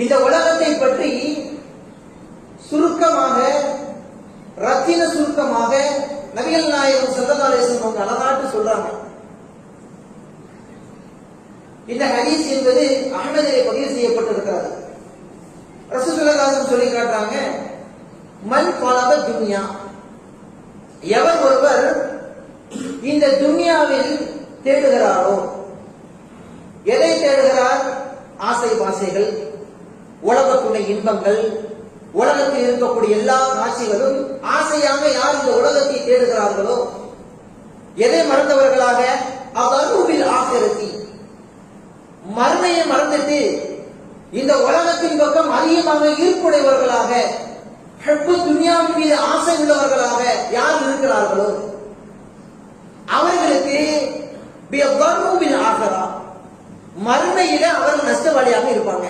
இந்த உலகத்தை பற்றி சுருக்கமாக, ரத்தின சுருக்கமாக நபிகள் நாயகம் ஸல்லல்லாஹு அலைஹி வஸல்லம் அவங்க அழகாட்டு சொல்றாங்க. இந்த ஹதீஸ் என்பது அஹ்மதிலே பதிவு செய்யப்பட்டிருக்கிறது. ரசூலுல்லாஹி ஸல்லல்லாஹு அலைஹி வஸல்லம் சொல்லி காட்டுறாங்க, மன் தலப துன்யா, எவர் ஒருவர் இந்த துன்யாவில் தேடுகிறாரோ, எதை தேடுகிறார்? ஆசை பாசைகள், உலகத்துடைய இன்பங்கள், உலகத்தில் இருக்கக்கூடிய எல்லா காட்சிகளும் ஆசையாக யார் இந்த உலகத்தை தேடுகிறார்களோ, எதை மறந்தவர்களாக? அவருவில் ஆகிரத்தி, மறுமையை மறந்துட்டு இந்த உலகத்தின் பக்கம் அதிகமாக ஈர்ப்புடையவர்களாக, துன்யாவின் மீது ஆசை உள்ளவர்களாக யார் இருக்கிறார்களோ அவர்களுக்கு மறுமையில அவர்கள் நஷ்டவாளியாக இருப்பாங்க.